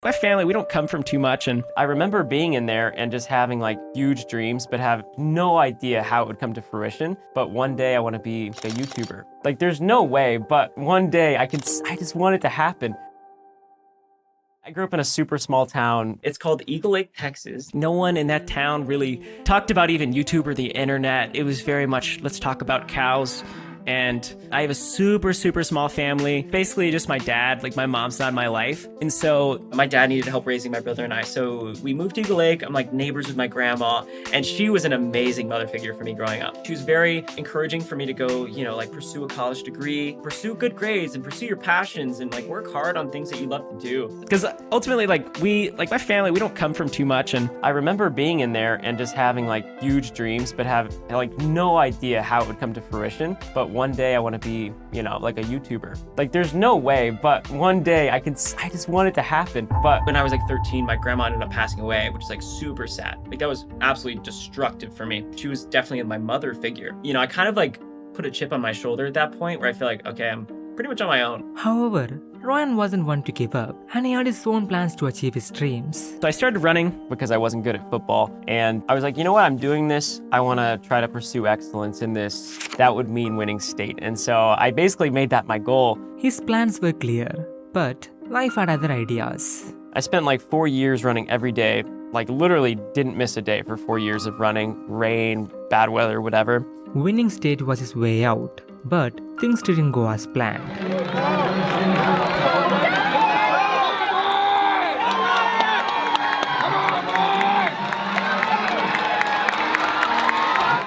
My family, we don't come from too much, and I remember being in there and just having like huge dreams, but have no idea how it would come to fruition. But one day I want to be a YouTuber. Like there's no way, but one day I just want it to happen. I grew up in a super small town. It's called Eagle Lake, Texas. No one in that town really talked about even YouTube or the internet. It was very much, let's talk about cows. And I have a super small family. Basically just my dad, like my mom's not in my life. And so my dad needed help raising my brother and I. So we moved to Eagle Lake. I'm like neighbors with my grandma. And she was an amazing mother figure for me growing up. She was very encouraging for me to go, like pursue a college degree, pursue good grades and pursue your passions and like work hard on things that you love to do. Because ultimately like my family, we don't come from too much. And I remember being in there and just having like huge dreams, but have like no idea how it would come to fruition. But one day I want to be, like a YouTuber. Like there's no way, but one day I just want it to happen. But when I was like 13, my grandma ended up passing away, which is like super sad. Like that was absolutely destructive for me. She was definitely my mother figure. I kind of like put a chip on my shoulder at that point where I feel like, okay, I'm pretty much on my own. However, Ryan wasn't one to give up, and he had his own plans to achieve his dreams. So I started running because I wasn't good at football, and I was like, you know what, I'm doing this. I want to try to pursue excellence in this. That would mean winning state, and so I basically made that my goal. His plans were clear, but life had other ideas. I spent like 4 years running every day, like literally didn't miss a day for 4 years of running, rain, bad weather, whatever. Winning state was his way out, but things didn't go as planned.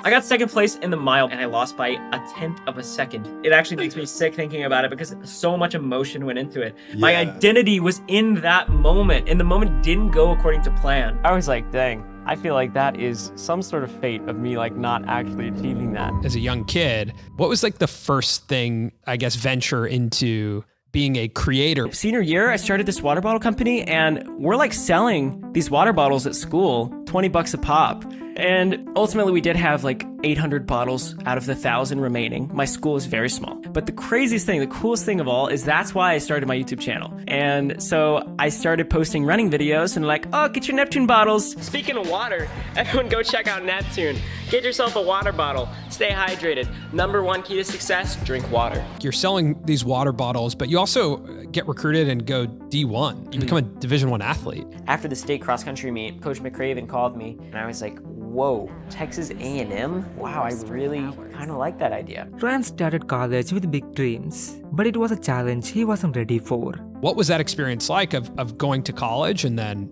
I got second place in the mile and I lost by 1/10 of a second. It actually makes me sick thinking about it because so much emotion went into it. Yeah. My identity was in that moment and the moment didn't go according to plan. I was like, dang, I feel like that is some sort of fate of me like not actually achieving that. As a young kid, what was like the first thing, I guess, venture into being a creator? Senior year, I started this water bottle company and we're like selling these water bottles at school, 20 bucks a pop. And ultimately we did have like 800 bottles out of the 1,000 remaining. My school is very small. But the craziest thing, the coolest thing of all is that's why I started my YouTube channel. And so I started posting running videos and like, oh, get your Neptune bottles. Speaking of water, everyone go check out Neptune. Get yourself a water bottle. Stay hydrated. #1 key to success, drink water. You're selling these water bottles, but you also get recruited and go D1. You become a Division I athlete. After the state cross country meet, Coach McCraven called me and I was like, whoa, Texas A&M? Wow, I really kind of like that idea. Ryan started college with big dreams, but it was a challenge he wasn't ready for. What was that experience like of going to college and then,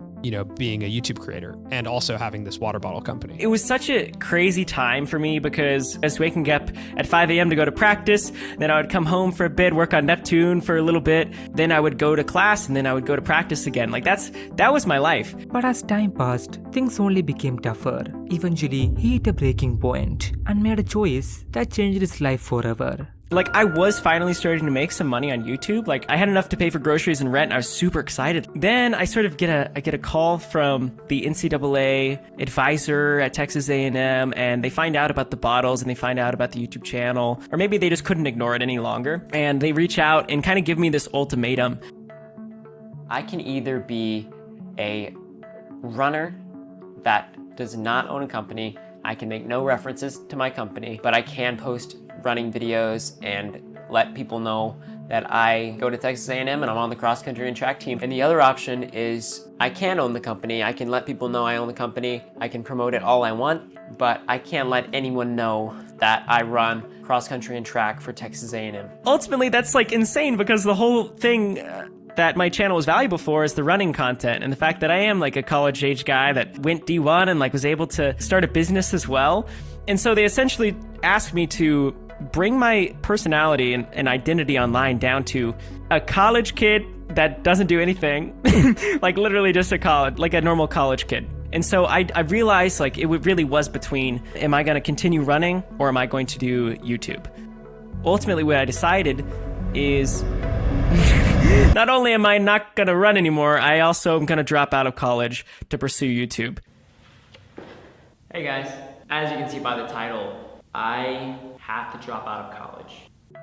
being a YouTube creator and also having this water bottle company? It was such a crazy time for me because I was waking up at 5 a.m. to go to practice, then I would come home for a bit, work on Neptune for a little bit, then I would go to class and then I would go to practice again. Like that was my life. But as time passed, things only became tougher. Eventually, he hit a breaking point and made a choice that changed his life forever. Like I was finally starting to make some money on YouTube. Like I had enough to pay for groceries and rent and I was super excited. Then I sort of get a call from the NCAA advisor at Texas A&M and they find out about the bottles and they find out about the YouTube channel, or maybe they just couldn't ignore it any longer. And they reach out and kind of give me this ultimatum. I can either be a runner that does not own a company. I can make no references to my company, but I can post running videos and let people know that I go to Texas A&M and I'm on the cross country and track team. And the other option is I can own the company. I can let people know I own the company. I can promote it all I want, but I can't let anyone know that I run cross country and track for Texas A&M. Ultimately, that's like insane because the whole thing that my channel was valuable for is the running content and the fact that I am like a college age guy that went D1 and like was able to start a business as well. And so they essentially asked me to bring my personality and identity online down to a college kid that doesn't do anything, like literally just like a normal college kid. And so I realized like it really was between, am I going to continue running or am I going to do YouTube? Ultimately, what I decided is not only am I not going to run anymore, I also am going to drop out of college to pursue YouTube. Hey guys, as you can see by the title, I have to drop out of college.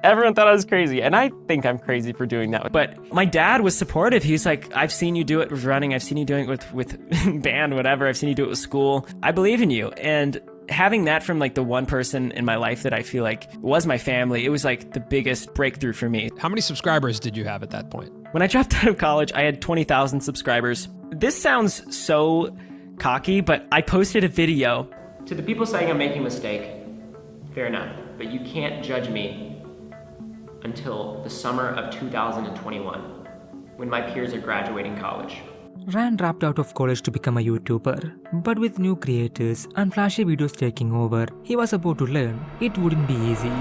Everyone thought I was crazy, and I think I'm crazy for doing that. But my dad was supportive. He's like, I've seen you do it with running. I've seen you doing it with band, whatever. I've seen you do it with school. I believe in you. And having that from like the one person in my life that I feel like was my family, it was like the biggest breakthrough for me. How many subscribers did you have at that point? When I dropped out of college, I had 20,000 subscribers. This sounds so cocky, but I posted a video. To the people saying I'm making a mistake, fair enough, but you can't judge me until the summer of 2021, when my peers are graduating college. Ryan dropped out of college to become a YouTuber, but with new creators and flashy videos taking over, he was about to learn it wouldn't be easy.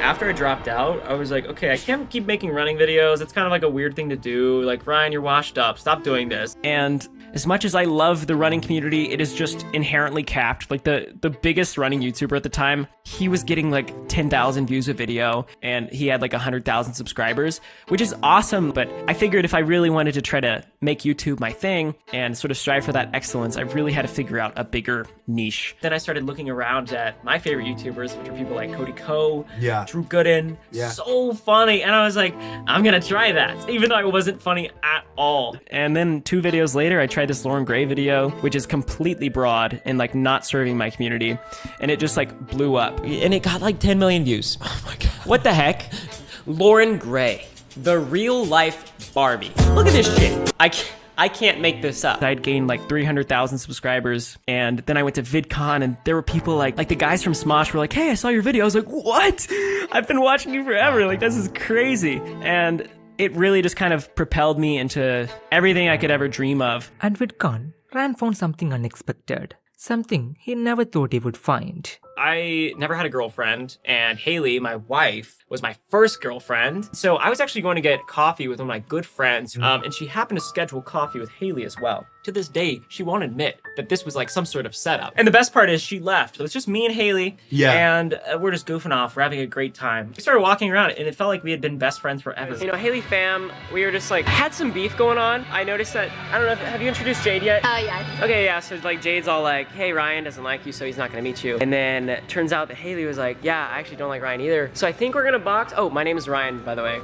After I dropped out, I was like, okay, I can't keep making running videos. It's kind of like a weird thing to do. Like, Ryan, you're washed up. Stop doing this. And as much as I love the running community, it is just inherently capped. Like the biggest running YouTuber at the time, he was getting like 10,000 views a video and he had like 100,000 subscribers, which is awesome. But I figured if I really wanted to try to make YouTube my thing and sort of strive for that excellence, I really had to figure out a bigger niche. Then I started looking around at my favorite YouTubers, which are people like Cody Ko, Drew Gooden. So funny. And I was like, I'm gonna try that, even though it wasn't funny at all. And then 2 videos later, I tried this Lauren Gray video, which is completely broad and like not serving my community. And it just like blew up. And it got like 10 million views. Oh my God. What the heck? Lauren Gray, the real life Barbie. Look at this shit. I can't make this up. I'd gained like 300,000 subscribers, and then I went to VidCon, and there were people like the guys from Smosh were like, hey, I saw your video. I was like, what? I've been watching you forever. Like, this is crazy. And it really just kind of propelled me into everything I could ever dream of. At VidCon, Ryan found something unexpected, something he never thought he would find. I never had a girlfriend, and Haley, my wife, was my first girlfriend. So I was actually going to get coffee with one of my good friends, and she happened to schedule coffee with Haley as well. To this day, she won't admit that this was like some sort of setup. And the best part is she left. So it's just me and Haley, and we're just goofing off. We're having a great time. We started walking around, and it felt like we had been best friends forever. You know, Haley fam, we were just like, had some beef going on. I noticed that, I don't know, have you introduced Jade yet? Yeah. Okay, yeah, so like Jade's all like, hey, Ryan doesn't like you, so he's not gonna meet you. And then it turns out that Haley was like, yeah, I actually don't like Ryan either. So I think we're gonna box. Oh, my name is Ryan, by the way.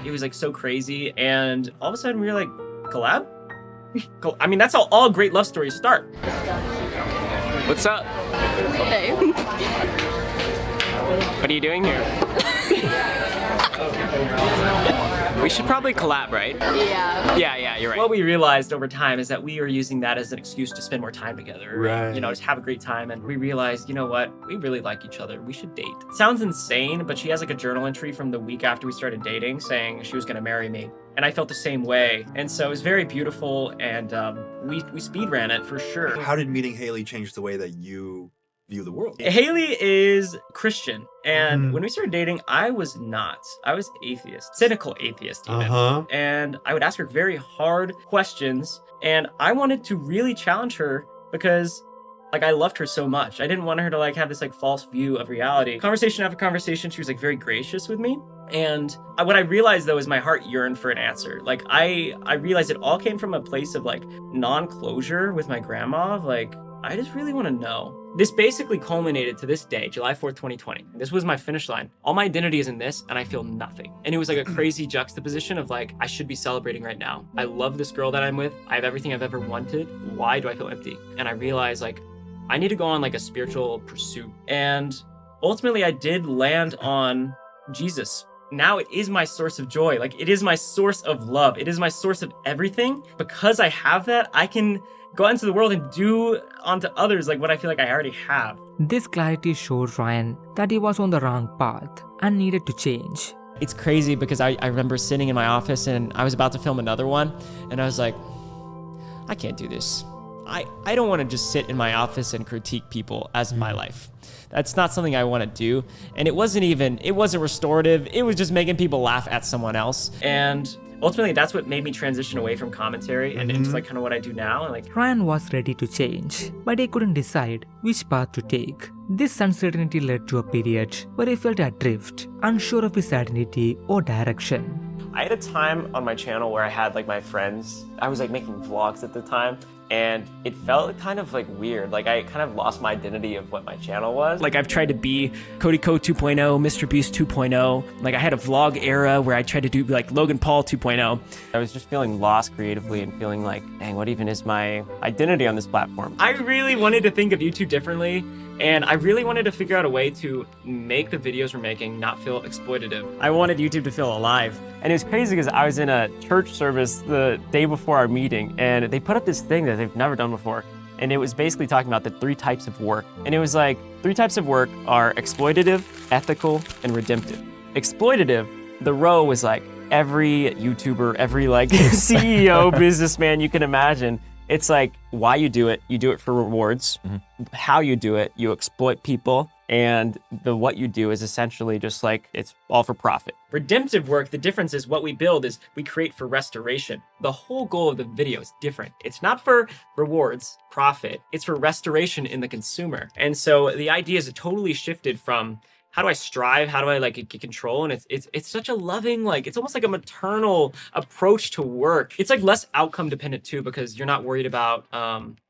It was like so crazy, and all of a sudden we were like, collab? I mean, that's how all great love stories start. What's up? Hey. What are you doing here? We should probably collab, right? Yeah, you're right. What we realized over time is that we were using that as an excuse to spend more time together. Right. You know, just have a great time. And we realized, you know what? We really like each other. We should date. It sounds insane, but she has like a journal entry from the week after we started dating saying she was going to marry me. And I felt the same way. And so it was very beautiful. And we speed ran it for sure. How did meeting Haley change the way that you view the world? Haley is Christian, and when we started dating, I was not. I was atheist, cynical atheist even. And I would ask her very hard questions, and I wanted to really challenge her because like I loved her so much. I didn't want her to like have this like false view of reality. Conversation after conversation, she was like very gracious with me. And what I realized though is my heart yearned for an answer. Like I realized it all came from a place of like non-closure with my grandma of like, I just really want to know. This basically culminated to this day, July 4th, 2020. This was my finish line. All my identity is in this, and I feel nothing. And it was like a crazy juxtaposition of like, I should be celebrating right now. I love this girl that I'm with. I have everything I've ever wanted. Why do I feel empty? And I realized like, I need to go on like a spiritual pursuit. And ultimately I did land on Jesus. Now it is my source of joy. Like it is my source of love. It is my source of everything. Because I have that, I can go out into the world and do onto others like what I feel like I already have. This clarity showed Ryan that he was on the wrong path and needed to change. It's crazy because I remember sitting in my office and I was about to film another one and I was like, I can't do this. I don't want to just sit in my office and critique people as my life. That's not something I want to do. And it wasn't restorative. It was just making people laugh at someone else. And ultimately, that's what made me transition away from commentary and into like kind of what I do now. And like Ryan was ready to change, but he couldn't decide which path to take. This uncertainty led to a period where he felt adrift, unsure of his identity or direction. I had a time on my channel where I had like my friends. I was like making vlogs at the time. and it felt kind of like weird. Like I kind of lost my identity of what my channel was. Like I've tried to be Cody Code 2.0, Mr. Beast 2.0. Like I had a vlog era where I tried to do like Logan Paul 2.0. I was just feeling lost creatively and feeling like, dang, what even is my identity on this platform? I really wanted to think of YouTube differently, and I really wanted to figure out a way to make the videos we're making not feel exploitative. I wanted YouTube to feel alive. And it was crazy because I was in a church service the day before our meeting, and they put up this thing that they've never done before. And it was basically talking about the 3 types of work. And it was like, 3 types of work are exploitative, ethical, and redemptive. Exploitative, the row was like every YouTuber, every like CEO, businessman you can imagine. It's like why you do it for rewards. How you do it, you exploit people. And what you do is essentially just like, it's all for profit. Redemptive work, the difference is what we build is we create for restoration. The whole goal of the video is different. It's not for rewards, profit, it's for restoration in the consumer. And so the idea is it totally shifted from how do I strive? How do I like get control? And it's such a loving, like, it's almost like a maternal approach to work. It's like less outcome dependent too, because you're not worried about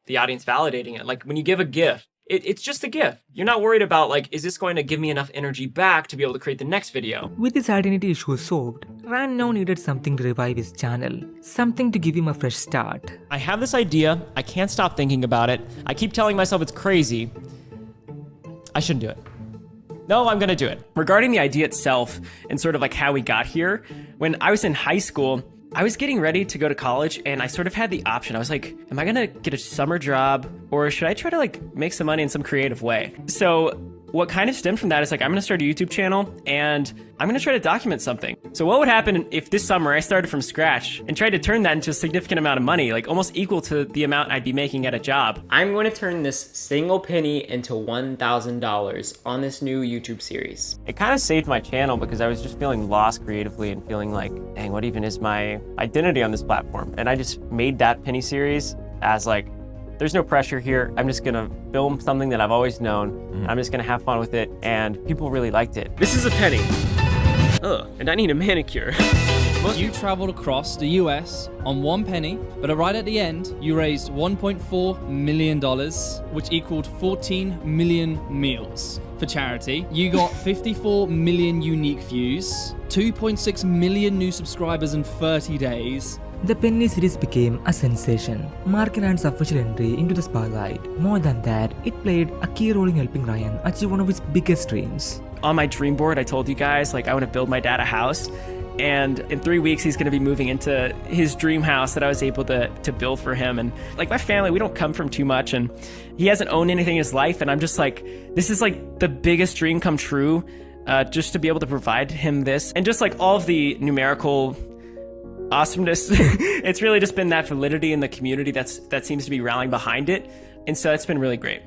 the audience validating it. Like when you give a gift, it's just a gift. You're not worried about like, is this going to give me enough energy back to be able to create the next video? With his identity issue solved, Trahan now needed something to revive his channel, something to give him a fresh start. I have this idea. I can't stop thinking about it. I keep telling myself it's crazy. I shouldn't do it. No, I'm gonna do it. Regarding the idea itself and sort of like how we got here, when I was in high school, I was getting ready to go to college and I sort of had the option. I was like, am I gonna get a summer job or should I try to like make some money in some creative way? So what kind of stemmed from that is like, I'm gonna start a YouTube channel and I'm gonna try to document something. So what would happen if this summer I started from scratch and tried to turn that into a significant amount of money, like almost equal to the amount I'd be making at a job? I'm going to turn this single penny into $1,000 on this new YouTube series. It kind of saved my channel because I was just feeling lost creatively and feeling like, dang, what even is my identity on this platform? And I just made that penny series as like, there's no pressure here. I'm just gonna film something that I've always known. I'm just gonna have fun with it, and people really liked it. This is a penny. Ugh, and I need a manicure. You traveled across the US on 1 penny, but right at the end, you raised $1.4 million, which equaled 14 million meals for charity. You got 54 million unique views, 2.6 million new subscribers in 30 days. The penny series became a sensation, marking Ryan's official entry into the spotlight. More than that, it played a key role in helping Ryan achieve one of his biggest dreams. On my dream board, I told you guys, like, I want to build my dad a house. And in 3 weeks, he's going to be moving into his dream house that I was able to build for him. And like my family, we don't come from too much, and he hasn't owned anything in his life. And I'm just like, this is like the biggest dream come true, just to be able to provide him this. And just like all of the numerical awesomeness, it's really just been that validity in the community that seems to be rallying behind it. And so it's been really great.